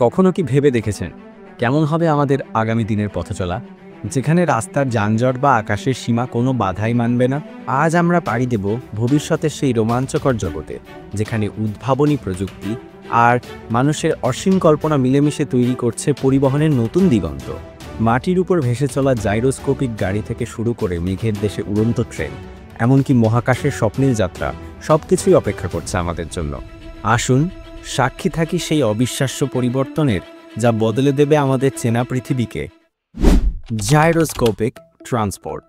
কখনো কি ভেবে দেখেছেন কেমন হবে আমাদের আগামী দিনের পথচলা, যেখানে রাস্তার যানজট বা আকাশের সীমা কোনো বাধাই মানবে না? আজ আমরা পাড়ি দেব ভবিষ্যতের সেই রোমাঞ্চকর জগতে, যেখানে উদ্ভাবনী প্রযুক্তি আর মানুষের অসীম কল্পনা মিলেমিশে তৈরি করছে পরিবহনের নতুন দিগন্ত। মাটির উপর ভেসে চলা জাইরোস্কোপিক গাড়ি থেকে শুরু করে মেঘের দেশে উড়ন্ত ট্রেন, এমনকি মহাকাশের স্বপ্নের যাত্রা, সবকিছুই অপেক্ষা করছে আমাদের জন্য। আসুন সাক্ষী থাকি সেই অবিশ্বাস্য পরিবর্তনের, যা বদলে দেবে আমাদের চেনা পৃথিবীকে। Gyroscopic transport.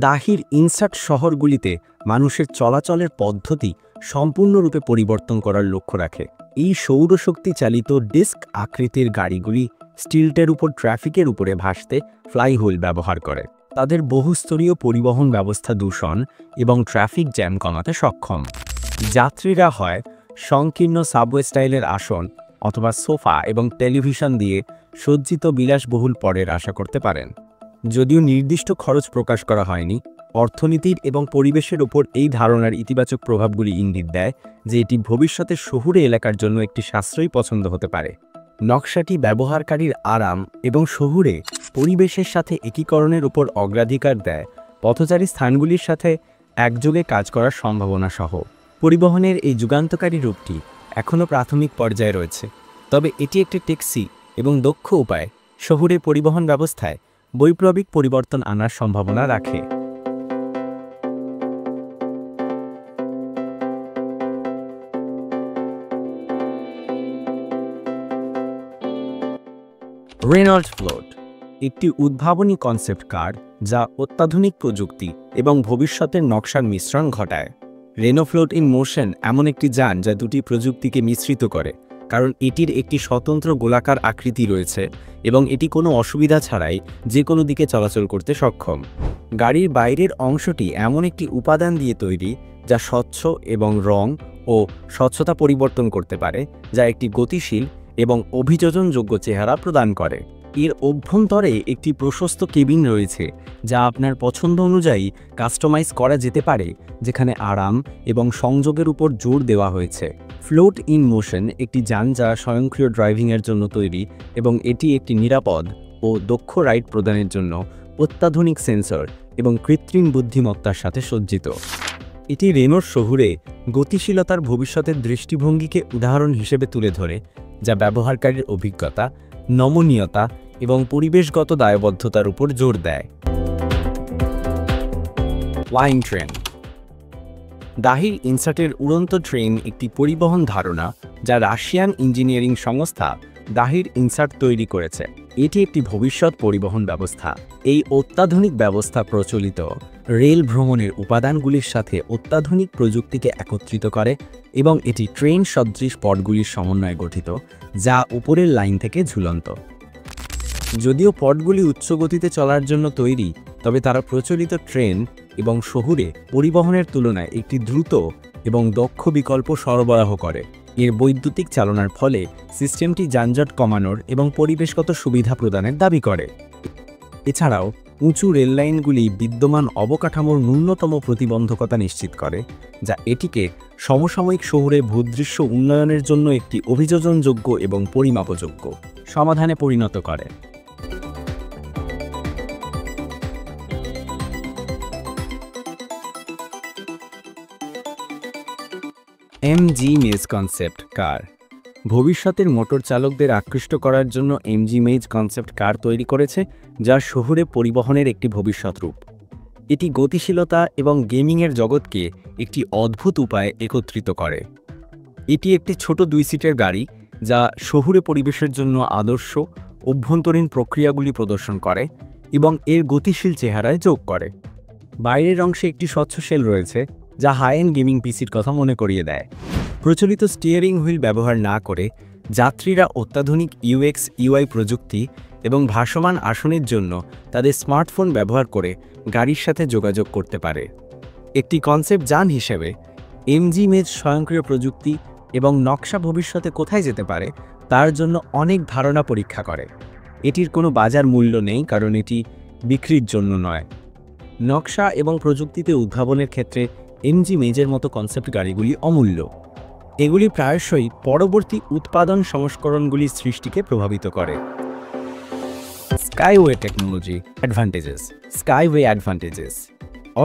দাহির ইনসার্ট শহরগুলিতে মানুষের চলাচলের পদ্ধতি সম্পূর্ণরূপে পরিবর্তন করার লক্ষ্য রাখে। এই সৌরশক্তি চালিত ডিস্ক আকৃতির গাড়িগুলি স্টিল্টের উপর ট্রাফিকের উপরে ভাসতে ফ্লাইহুইল ব্যবহার করে। তাদের বহুস্তরীয় পরিবহন ব্যবস্থা দূষণ এবং ট্রাফিক জ্যাম কমাতে সক্ষম। যাত্রীরা হয় সংকীর্ণ সাবওয়ে স্টাইলের আসন অথবা সোফা এবং টেলিভিশন দিয়ে সজ্জিত বিলাসবহুল পরের আশা করতে পারেন। যদিও নির্দিষ্ট খরচ প্রকাশ করা হয়নি, অর্থনীতির এবং পরিবেশের উপর এই ধারণার ইতিবাচক প্রভাবগুলি ইঙ্গিত দেয় যে এটি ভবিষ্যতের শহুরে এলাকার জন্য একটি সাশ্রয়ী পছন্দ হতে পারে। নকশাটি ব্যবহারকারীর আরাম এবং শহুরে পরিবেশের সাথে একীকরণের উপর অগ্রাধিকার দেয়, পথচারী স্থানগুলির সাথে একযোগে কাজ করার সম্ভাবনা সহ। পরিবহনের এই যুগান্তকারী রূপটি এখনও প্রাথমিক পর্যায়ে রয়েছে, তবে এটি একটি টেকসই এবং দক্ষ উপায় শহুরে পরিবহন ব্যবস্থায় বৈপ্লবিক পরিবর্তন আনার সম্ভাবনা রাখে। রেনল্ট ফ্লোট একটি উদ্ভাবনী কনসেপ্ট কার, যা অত্যাধুনিক প্রযুক্তি এবং ভবিষ্যতের নকশার মিশ্রণ ঘটায়। রেনো ফ্লোট ইন মোশন এমন একটি যান যা দুটি প্রযুক্তিকে মিশ্রিত করে, কারণ এটির একটি স্বতন্ত্র গোলাকার আকৃতি রয়েছে এবং এটি কোনো অসুবিধা ছাড়াই যে কোনো দিকে চলাচল করতে সক্ষম। গাড়ির বাইরের অংশটি এমন একটি উপাদান দিয়ে তৈরি যা স্বচ্ছ এবং রং ও স্বচ্ছতা পরিবর্তন করতে পারে, যা একটি গতিশীল এবং অভিযোজনযোগ্য চেহারা প্রদান করে। এর অভ্যন্তরে একটি প্রশস্ত কেবিন রয়েছে যা আপনার পছন্দ অনুযায়ী কাস্টমাইজ করা যেতে পারে, যেখানে আরাম এবং সংযোগের উপর জোর দেওয়া হয়েছে। ফ্লোট ইন মোশন একটি যান যা স্বয়ংক্রিয় ড্রাইভিংয়ের জন্য তৈরি এবং এটি একটি নিরাপদ ও দক্ষ রাইড প্রদানের জন্য অত্যাধুনিক সেন্সর এবং কৃত্রিম বুদ্ধিমত্তার সাথে সজ্জিত। এটি রেনোর শহুরে গতিশীলতার ভবিষ্যতের দৃষ্টিভঙ্গিকে উদাহরণ হিসেবে তুলে ধরে, যা ব্যবহারকারীর অভিজ্ঞতা, নমনীয়তা এবং পরিবেশগত দায়বদ্ধতার উপর জোর দেয়। Flying train. দাহির ইনসার্টের উড়ন্ত ট্রেন একটি পরিবহন ধারণা যা রাশিয়ান ইঞ্জিনিয়ারিং সংস্থা দাহির ইনসার্ট তৈরি করেছে। এটি একটি ভবিষ্যৎ পরিবহন ব্যবস্থা। এই অত্যাধুনিক ব্যবস্থা প্রচলিত রেল ভ্রমণের উপাদানগুলির সাথে অত্যাধুনিক প্রযুক্তিকে একত্রিত করে এবং এটি ট্রেন সদৃশ পথগুলির সমন্বয়ে গঠিত, যা উপরের লাইন থেকে ঝুলন্ত। যদিও পথগুলি উচ্চ গতিতে চলার জন্য তৈরি, তবে তারা প্রচলিত ট্রেন এবং শহুরে পরিবহনের তুলনায় একটি দ্রুত এবং দক্ষ বিকল্প সরবরাহ করে। এর বৈদ্যুতিক চালনার ফলে সিস্টেমটি যানজট কমানোর এবং পরিবেশগত সুবিধা প্রদানের দাবি করে। এছাড়াও উঁচু রেললাইনগুলি বিদ্যমান অবকাঠামোর ন্যূনতম প্রতিবন্ধকতা নিশ্চিত করে, যা এটিকে সমসাময়িক শহুরে ভূদৃশ্য উন্নয়নের জন্য একটি অভিযোজনযোগ্য এবং পরিমাপযোগ্য সমাধানে পরিণত করে। এমজি মেজ কনসেপ্ট কার। ভবিষ্যতের মোটর চালকদের আকৃষ্ট করার জন্য এমজি মেজ কনসেপ্ট কার তৈরি করেছে, যা শহুরে পরিবহনের একটি ভবিষ্যৎ রূপ। এটি গতিশীলতা এবং গেমিংয়ের জগৎকে একটি অদ্ভুত উপায়ে একত্রিত করে। এটি একটি ছোট 2 সিটের গাড়ি যা শহুরে পরিবেশের জন্য আদর্শ অভ্যন্তরীণ প্রক্রিয়াগুলি প্রদর্শন করে এবং এর গতিশীল চেহারায় যোগ করে। বাইরের অংশে একটি স্বচ্ছ শেল রয়েছে যা হাই এন্ড গেমিং পিসির কথা মনে করিয়ে দেয়। প্রচলিত স্টিয়ারিং হুইল ব্যবহার না করে যাত্রীরা অত্যাধুনিক ইউএক্স ইউআই প্রযুক্তি এবং ভাসমান আসনের জন্য তাদের স্মার্টফোন ব্যবহার করে গাড়ির সাথে যোগাযোগ করতে পারে। একটি কনসেপ্ট যান হিসেবে এমজি মেজ স্বয়ংক্রিয় প্রযুক্তি এবং নকশা ভবিষ্যতে কোথায় যেতে পারে তার জন্য অনেক ধারণা পরীক্ষা করে। এটির কোনো বাজার মূল্য নেই, কারণ এটি বিক্রির জন্য নয়। নকশা এবং প্রযুক্তিতে উদ্ভাবনের ক্ষেত্রে এমজি মেজের মতো কনসেপ্ট গাড়িগুলি অমূল্য। এগুলি প্রায়শই পরবর্তী উৎপাদন সংস্করণগুলির সৃষ্টিকে প্রভাবিত করে। Skyway technology advantages. Skyway advantages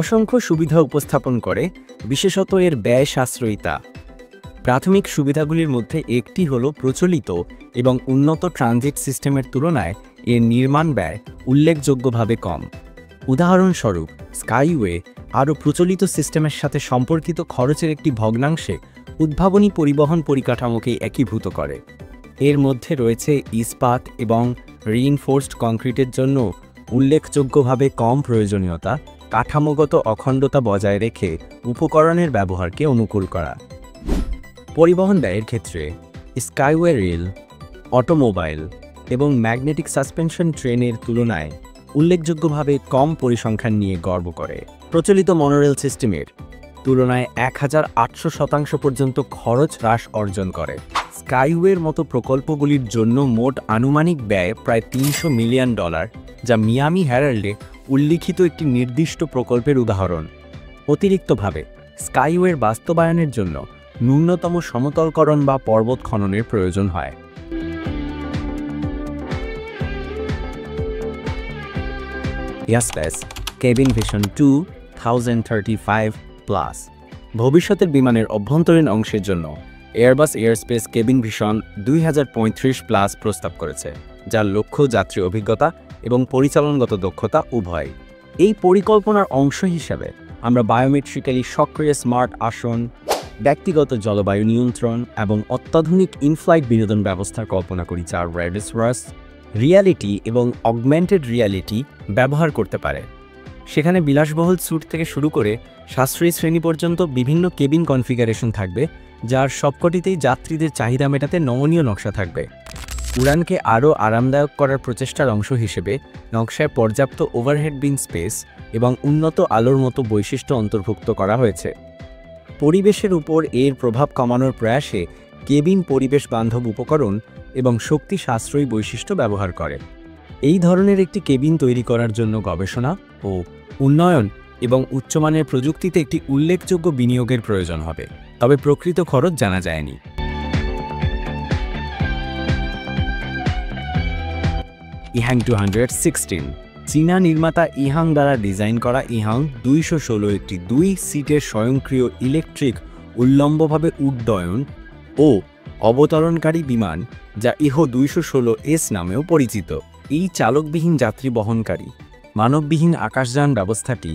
অসংখ্য সুবিধা উপস্থাপন করে, বিশেষত এর ব্যয় সাশ্রয়িতা। প্রাথমিক সুবিধাগুলির মধ্যে একটি হল প্রচলিত এবং উন্নত ট্রানজিট সিস্টেমের তুলনায় এর নির্মাণ ব্যয় উল্লেখযোগ্যভাবে কম। উদাহরণস্বরূপ, স্কাইওয়ে আরও প্রচলিত সিস্টেমের সাথে সম্পর্কিত খরচের একটি ভগ্নাংশে উদ্ভাবনী পরিবহন পরিকাঠামোকে একীভূত করে। এর মধ্যে রয়েছে ইস্পাত এবং রিইনফোর্সড কংক্রিটের জন্য উল্লেখযোগ্যভাবে কম প্রয়োজনীয়তা, কাঠামোগত অখণ্ডতা বজায় রেখে উপকরণের ব্যবহারকে অনুকূল করা। পরিবহন ব্যয়ের ক্ষেত্রে স্কাইওয়ে রেল, অটোমোবাইল এবং ম্যাগনেটিক সাসপেনশন ট্রেনের তুলনায় উল্লেখযোগ্যভাবে কম পরিসংখ্যান নিয়ে গর্ব করে। প্রচলিত মনোরেল সিস্টেমের তুলনায় 1800% পর্যন্ত খরচ হ্রাস অর্জন করে। স্কাইওয়ের মতো প্রকল্পগুলির জন্য মোট আনুমানিক ব্যয় প্রায় $300 মিলিয়ন, যা মিয়ামি হেরাল্ডে উল্লিখিত একটি নির্দিষ্ট প্রকল্পের উদাহরণ। অতিরিক্তভাবে, স্কাইওয়ের বাস্তবায়নের জন্য ন্যূনতম সমতলকরণ বা পর্বত খননের প্রয়োজন হয়। Airbus cabin vision 2035+। ভবিষ্যতের বিমানের অভ্যন্তরীণ অংশের জন্য এয়ারবাস এয়ারস্পেস কেবিন ভিশন 2035+ প্রস্তাব করেছে, যার লক্ষ্য যাত্রী অভিজ্ঞতা এবং পরিচালনগত দক্ষতা উভয়। এই পরিকল্পনার অংশ হিসেবে আমরা বায়োমেট্রিক্যালি সক্রিয় স্মার্ট আসন, ব্যক্তিগত জলবায়ু নিয়ন্ত্রণ এবং অত্যাধুনিক ইনফ্লাইট বিনোদন ব্যবস্থার কল্পনা করি, যা ভার্চুয়াল রিয়ালিটি এবং অগমেন্টেড রিয়ালিটি ব্যবহার করতে পারে। সেখানে বিলাসবহুল স্যুট থেকে শুরু করে সাশ্রয়ী শ্রেণী পর্যন্ত বিভিন্ন কেবিন কনফিগারেশন থাকবে, যার সবকটিতেই যাত্রীদের চাহিদা মেটাতে নমনীয় নকশা থাকবে। উড়ানকে আরও আরামদায়ক করার প্রচেষ্টার অংশ হিসেবে নকশায় পর্যাপ্ত ওভারহেড বিন স্পেস এবং উন্নত আলোর মতো বৈশিষ্ট্য অন্তর্ভুক্ত করা হয়েছে। পরিবেশের উপর এর প্রভাব কমানোর প্রয়াসে কেবিন পরিবেশ বান্ধব উপকরণ এবং শক্তি সাশ্রয়ী বৈশিষ্ট্য ব্যবহার করে। এই ধরনের একটি কেবিন তৈরি করার জন্য গবেষণা ও উন্নয়ন এবং উচ্চমানের প্রযুক্তিতে একটি উল্লেখযোগ্য বিনিয়োগের প্রয়োজন হবে, তবে প্রকৃত খরচ জানা যায়নি। ইহাং 216 চীনা নির্মাতা ইহাং দ্বারা ডিজাইন করা ইহাং 216 একটি 2 সিটের স্বয়ংক্রিয় ইলেকট্রিক উল্লম্বভাবে উড্ডয়ন ও অবতরণকারী বিমান, যা ইহো 216S নামেও পরিচিত। এই চালকবিহীন যাত্রী বহনকারী মানববিহীন আকাশযান ব্যবস্থাটি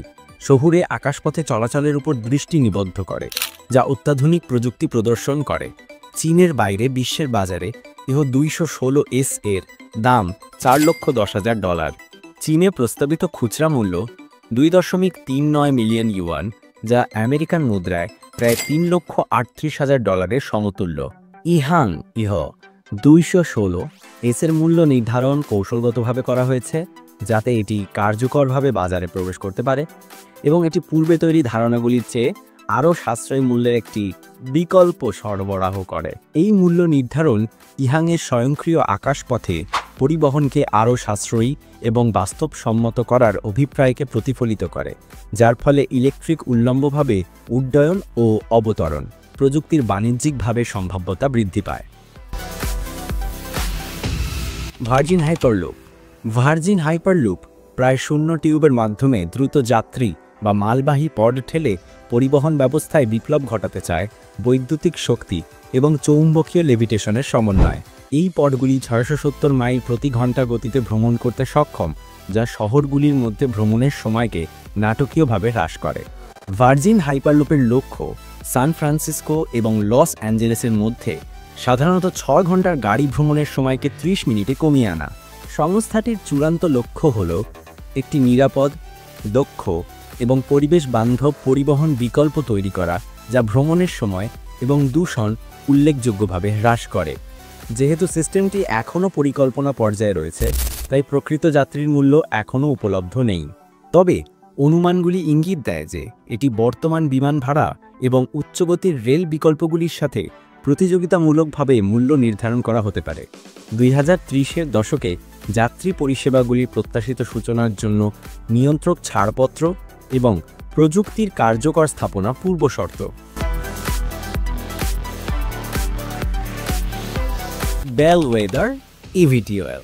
শহুরে আকাশপথে চলাচলের উপর দৃষ্টি নিবদ্ধ করে, যা অত্যাধুনিক প্রযুক্তি প্রদর্শন করে। চীনের বাইরে বিশ্বের বাজারে ইহো 216S এর দাম $4,10,000। চীনে প্রস্তাবিত খুচরা মূল্য $2.39 মিলিয়ন, যা আমেরিকান মুদ্রায় প্রায় $3,38,000 সমতুল্য। ইহাং 216S এর মূল্য নির্ধারণ কৌশলগতভাবে করা হয়েছে, যাতে এটি কার্যকরভাবে বাজারে প্রবেশ করতে পারে এবং এটি পূর্বে তৈরি ধারণাগুলির চেয়ে আরও সাশ্রয়ী মূল্যের একটি বিকল্প সরবরাহ করে। এই মূল্য নির্ধারণ ইহাংয়ের স্বয়ংক্রিয় আকাশপথে পরিবহনকে আরও সাশ্রয়ী এবং বাস্তবসম্মত করার অভিপ্রায়কে প্রতিফলিত করে, যার ফলে ইলেকট্রিক উল্লম্বভাবে উড্ডয়ন ও অবতরণ প্রযুক্তির বাণিজ্যিকভাবে সম্ভাব্যতা বৃদ্ধি পায়। Virgin hyperloop. ভার্জিন হাইপারলুপ প্রায় শূন্য টিউবের মাধ্যমে দ্রুত যাত্রী বা মালবাহী পড ঠেলে পরিবহন ব্যবস্থায় বিপ্লব ঘটাতে চায় বৈদ্যুতিক শক্তি এবং চৌম্বকীয় লেভিটেশনের সমন্বয়। এই পডগুলি 670 মাইল প্রতি ঘন্টা গতিতে ভ্রমণ করতে সক্ষম, যা শহরগুলির মধ্যে ভ্রমণের সময়কে নাটকীয়ভাবে হ্রাস করে। ভার্জিন হাইপারলুপের লক্ষ্য সান ফ্রান্সিসকো এবং লস অ্যাঞ্জেলেসের মধ্যে সাধারণত 6 ঘন্টার গাড়ি ভ্রমণের সময়কে 30 মিনিটে কমিয়ে আনা। সংস্থাটির চূড়ান্ত লক্ষ্য হল একটি নিরাপদ, দক্ষ এবং পরিবেশ বান্ধব পরিবহন বিকল্প তৈরি করা, যা ভ্রমণের সময় এবং দূষণ উল্লেখযোগ্যভাবে হ্রাস করে। যেহেতু সিস্টেমটি এখনও পরিকল্পনা পর্যায়ে রয়েছে, তাই প্রকৃত যাত্রীর মূল্য এখনও উপলব্ধ নেই। তবে অনুমানগুলি ইঙ্গিত দেয় যে এটি বর্তমান বিমান ভাড়া এবং উচ্চগতির রেল বিকল্পগুলির সাথে প্রতিযোগিতামূলকভাবে মূল্য নির্ধারণ করা হতে পারে। 2030-এর দশকে যাত্রী পরিষেবাগুলির প্রত্যাশিত সূচনার জন্য নিয়ন্ত্রক ছাড়পত্র এবং প্রযুক্তির কার্যকর স্থাপনা পূর্বশর্ত। বেলওয়েদার ইভিটিওএল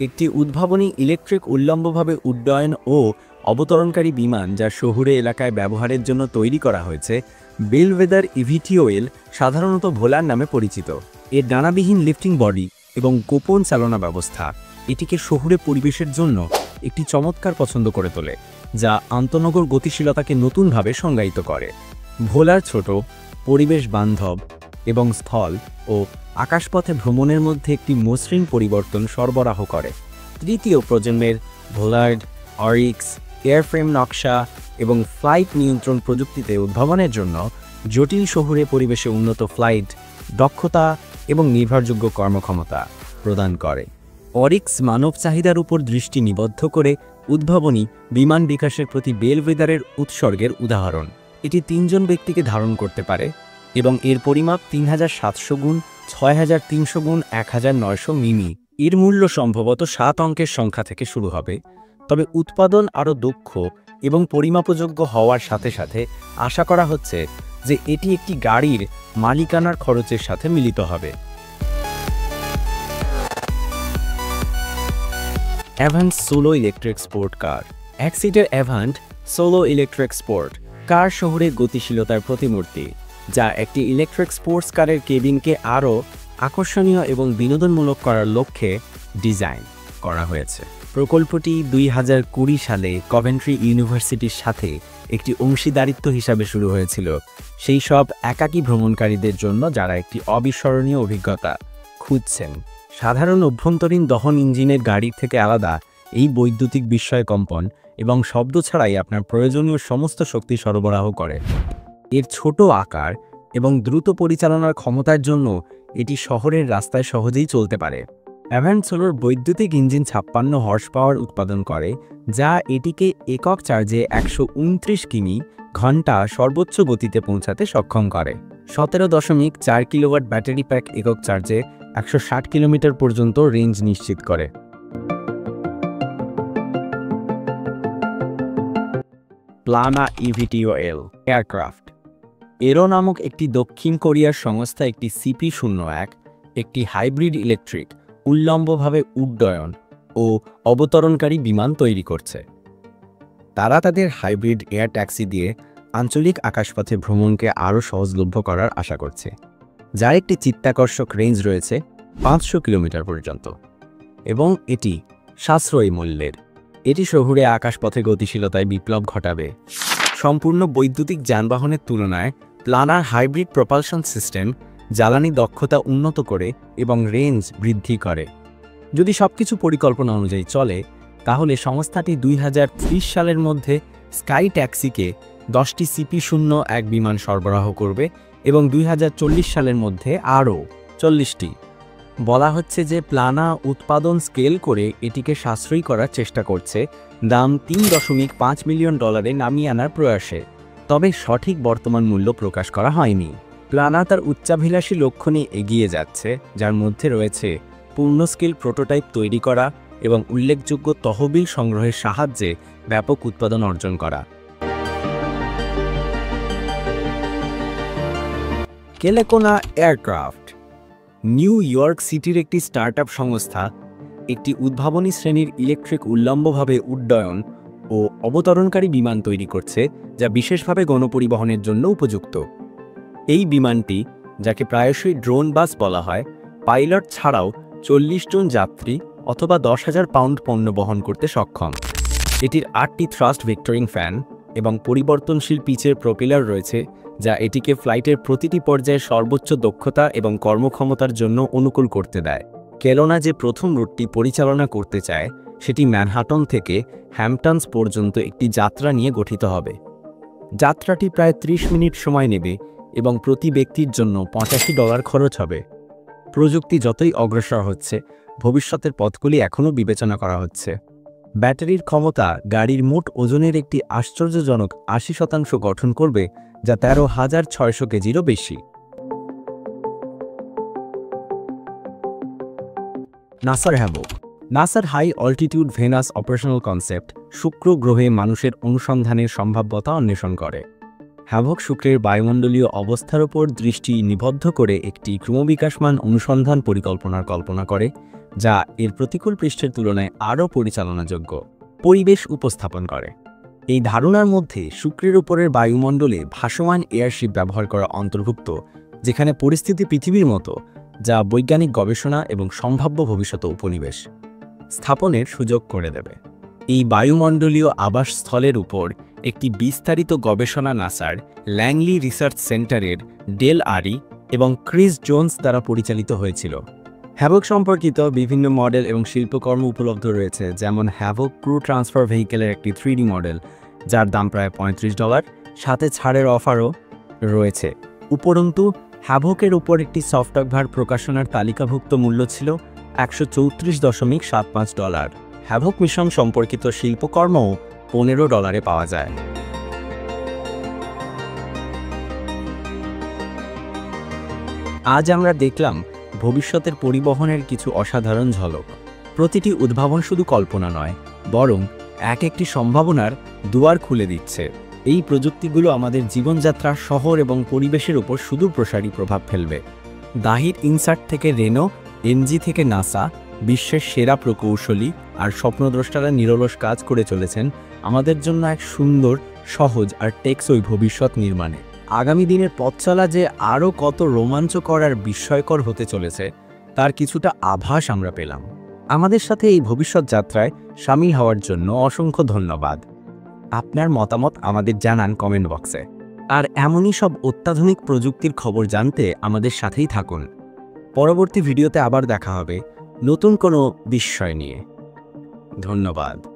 একটি উদ্ভাবনী ইলেকট্রিক উল্লম্বভাবে উড্ডয়ন ও অবতরণকারী বিমান যা শহুরে এলাকায় ব্যবহারের জন্য তৈরি করা হয়েছে। বেলওয়েদার ইভিটিওএল সাধারণত ভোলার নামে পরিচিত। এর ডানাবিহীন লিফটিং বডি এবং গোপন চালনা ব্যবস্থা এটিকে শহুরে পরিবেশের জন্য একটি চমৎকার পছন্দ করে তোলে, যা আন্তঃনগর গতিশীলতাকে নতুনভাবে সংজ্ঞায়িত করে। ভোলার ছোট, পরিবেশ বান্ধব এবং স্থল ও আকাশপথে ভ্রমণের মধ্যে একটি মসৃণ পরিবর্তন সরবরাহ করে। তৃতীয় প্রজন্মের ভোলার্ড, অরিক্স, এয়ারফ্রেম নকশা এবং ফ্লাইট নিয়ন্ত্রণ প্রযুক্তিতে উদ্ভাবনের জন্য জটিল শহুরে পরিবেশে উন্নত ফ্লাইট দক্ষতা এবং নির্ভরযোগ্য কর্মক্ষমতা প্রদান করে। অরিক্স মানব চাহিদার উপর দৃষ্টি নিবদ্ধ করে উদ্ভাবনী বিমান বিকাশের প্রতি বেলওয়েদারের উৎসর্গের উদাহরণ। এটি 3 জন ব্যক্তিকে ধারণ করতে পারে এবং এর পরিমাপ 3700 গুণ 6300 গুণ 1900 মিমি। এর মূল্য সম্ভবত 7 অঙ্কের সংখ্যা থেকে শুরু হবে, তবে উৎপাদন আরও দক্ষ এবং পরিমাপযোগ্য হওয়ার সাথে সাথে আশা করা হচ্ছে যে এটি একটি গাড়ির মালিকানার খরচের সাথে মিলিত হবে। অ্যাভান্ট সোলো ইলেকট্রিক স্পোর্ট কার। 1 সিটের অ্যাভান্ট সোলো ইলেকট্রিক স্পোর্ট কার শহুরে গতিশীলতার প্রতিমূর্তি, যা একটি ইলেকট্রিক স্পোর্টস কারের কেবিনকে আরও আকর্ষণীয় এবং বিনোদনমূলক করার লক্ষ্যে ডিজাইন করা হয়েছে। প্রকল্পটি 2020 সালে কভেন্ট্রি ইউনিভার্সিটির সাথে একটি অংশীদারিত্ব হিসাবে শুরু হয়েছিল, সেই সব একাকী ভ্রমণকারীদের জন্য যারা একটি অবিস্মরণীয় অভিজ্ঞতা খুঁজছেন। সাধারণ অভ্যন্তরীণ দহন ইঞ্জিনের গাড়ির থেকে আলাদা এই বৈদ্যুতিক বিস্ময় কম্পন এবং শব্দ ছাড়াই আপনার প্রয়োজনীয় সমস্ত শক্তি সরবরাহ করে। এর ছোট আকার এবং দ্রুত পরিচালনার ক্ষমতার জন্য এটি শহরের রাস্তায় সহজেই চলতে পারে। অ্যাভান্ট সোলোর বৈদ্যুতিক ইঞ্জিন 56 হর্স পাওয়ার উৎপাদন করে, যা এটিকে একক চার্জে 129 কিমি ঘন্টা সর্বোচ্চ গতিতে পৌঁছাতে সক্ষম করে। 17.4 কিলোওয়াট ব্যাটারি প্যাক একক চার্জে 160 কিলোমিটার পর্যন্ত রেঞ্জ নিশ্চিত করে। প্লানা ইভিটিওএল এয়ারক্রাফট। এরো নামক একটি দক্ষিণ কোরিয়ার সংস্থা একটি CP-01 একটি হাইব্রিড ইলেকট্রিক উল্লম্বভাবে উড্ডয়ন ও অবতরণকারী বিমান তৈরি করছে। তারা তাদের হাইব্রিড এয়ার ট্যাক্সি দিয়ে আঞ্চলিক আকাশপথে ভ্রমণকে আরও সহজলভ্য করার আশা করছে, যার একটি চিত্তাকর্ষক রেঞ্জ রয়েছে 500 কিলোমিটার পর্যন্ত এবং এটি সাশ্রয়ী মূল্যের। এটি শহুরে আকাশপথে গতিশীলতায় বিপ্লব ঘটাবে। সম্পূর্ণ বৈদ্যুতিক যানবাহনের তুলনায় প্লানার হাইব্রিড প্রপালশন সিস্টেম জ্বালানি দক্ষতা উন্নত করে এবং রেঞ্জ বৃদ্ধি করে। যদি সবকিছু পরিকল্পনা অনুযায়ী চলে, তাহলে সংস্থাটি 2030 সালের মধ্যে স্কাই ট্যাক্সিকে 10টি CP-01 বিমান সরবরাহ করবে এবং 2040 সালের মধ্যে আরও 40টি। বলা হচ্ছে যে প্লানা উৎপাদন স্কেল করে এটিকে সাশ্রয়ী করার চেষ্টা করছে, দাম $3.5 মিলিয়ন নামিয়ে আনার প্রয়াসে। তবে সঠিক বর্তমান মূল্য প্রকাশ করা হয়নি। প্লানা তার উচ্চাভিলাষী লক্ষ্য নিয়ে এগিয়ে যাচ্ছে, যার মধ্যে রয়েছে পূর্ণ স্কেল প্রোটোটাইপ তৈরি করা এবং উল্লেখযোগ্য তহবিল সংগ্রহের সাহায্যে ব্যাপক উৎপাদন অর্জন করা। কেলেকোনা এয়ারক্রাফট। নিউ ইয়র্ক সিটির একটি স্টার্টআপ সংস্থা একটি উদ্ভাবনী শ্রেণীর ইলেকট্রিক উল্লম্বভাবে উড্ডয়ন ও অবতরণকারী বিমান তৈরি করছে, যা বিশেষভাবে গণপরিবহনের জন্য উপযুক্ত। এই বিমানটি, যাকে প্রায়শই ড্রোন বাস বলা হয়, পাইলট ছাড়াও 40 জন যাত্রী অথবা 10,000 পাউন্ড পণ্য বহন করতে সক্ষম। এটির 8টি থ্রাস্ট ভেক্টরিং ফ্যান এবং পরিবর্তনশীল পিচের প্রোপেলার রয়েছে, যা এটিকে ফ্লাইটের প্রতিটি পর্যায়ে সর্বোচ্চ দক্ষতা এবং কর্মক্ষমতার জন্য অনুকূল করতে দেয়। কেলোনা যে প্রথম রুটটি পরিচালনা করতে চায়, সেটি ম্যানহাটন থেকে হ্যাম্পটনস পর্যন্ত একটি যাত্রা নিয়ে গঠিত হবে। যাত্রাটি প্রায় 30 মিনিট সময় নেবে এবং প্রতি ব্যক্তির জন্য $85 খরচ হবে। প্রযুক্তি যতই অগ্রসর হচ্ছে, ভবিষ্যতের পথগুলি এখনও বিবেচনা করা হচ্ছে। ব্যাটারির ক্ষমতা গাড়ির মোট ওজনের একটি আশ্চর্যজনক 80% গঠন করবে, যা 13,600 কেজিরও বেশি। নাসার হ্যাভক। নাসার high altitude Venus operational concept শুক্র গ্রহে মানুষের অনুসন্ধানের সম্ভাব্যতা অন্বেষণ করে। হ্যাভক শুক্রের বায়ুমণ্ডলীয় অবস্থার উপর দৃষ্টি নিবদ্ধ করে একটি ক্রমবিকাশমান অনুসন্ধান পরিকল্পনার কল্পনা করে, যা এর প্রতিকূল পৃষ্ঠের তুলনায় আরও পরিচালনাযোগ্য পরিবেশ উপস্থাপন করে। এই ধারণার মধ্যে শুক্রের উপরের বায়ুমণ্ডলে ভাসমান এয়ারশিপ ব্যবহার করা অন্তর্ভুক্ত, যেখানে পরিস্থিতি পৃথিবীর মতো, যা বৈজ্ঞানিক গবেষণা এবং সম্ভাব্য ভবিষ্যৎ উপনিবেশ স্থাপনের সুযোগ করে দেবে। এই বায়ুমণ্ডলীয় আবাসস্থলের উপর একটি বিস্তারিত গবেষণা নাসার ল্যাংলি রিসার্চ সেন্টারের ডেল আরি এবং ক্রিস জোন্স দ্বারা পরিচালিত হয়েছিল। হ্যাভক সম্পর্কিত বিভিন্ন মডেল এবং শিল্পকর্ম উপলব্ধ রয়েছে, যেমন হ্যাভক ক্রু ট্রান্সফার ভেহিকেলের একটি 3D মডেল, যার দাম প্রায় $35, সাথে ছাড়ের অফারও রয়েছে। উপরন্তু হ্যাভকের উপর একটি সফটওয়্যার প্রকাশনার তালিকাভুক্ত মূল্য ছিল $134.75। হ্যাভক মিশন সম্পর্কিত শিল্পকর্মও $15 পাওয়া যায়। আজ আমরা দেখলাম ভবিষ্যতের পরিবহনের কিছু অসাধারণ ঝলক। প্রতিটি উদ্ভাবন শুধু কল্পনা নয়, বরং একটি সম্ভাবনার দুয়ার খুলে দিচ্ছে। এই প্রযুক্তিগুলো আমাদের জীবনযাত্রা, শহর এবং পরিবেশের উপর সুদূরপ্রসারী প্রভাব ফেলবে। দাহির ইনসার্ট থেকে রেনো, এনজি থেকে নাসা, বিশ্বের সেরা প্রকৌশলী আর স্বপ্নদ্রষ্টারা নিরলস কাজ করে চলেছেন আমাদের জন্য এক সুন্দর, সহজ আর টেকসই ভবিষ্যৎ নির্মাণে। আগামী দিনের পথ চলা যে আরও কত রোমাঞ্চকর আর বিস্ময়কর হতে চলেছে, তার কিছুটা আভাস আমরা পেলাম। আমাদের সাথে এই ভবিষ্যৎ যাত্রায় সামিল হওয়ার জন্য অসংখ্য ধন্যবাদ। আপনার মতামত আমাদের জানান কমেন্ট বক্সে। আর এমনই সব অত্যাধুনিক প্রযুক্তির খবর জানতে আমাদের সাথেই থাকুন। পরবর্তী ভিডিওতে আবার দেখা হবে নতুন কোনো বিষয় নিয়ে। ধন্যবাদ।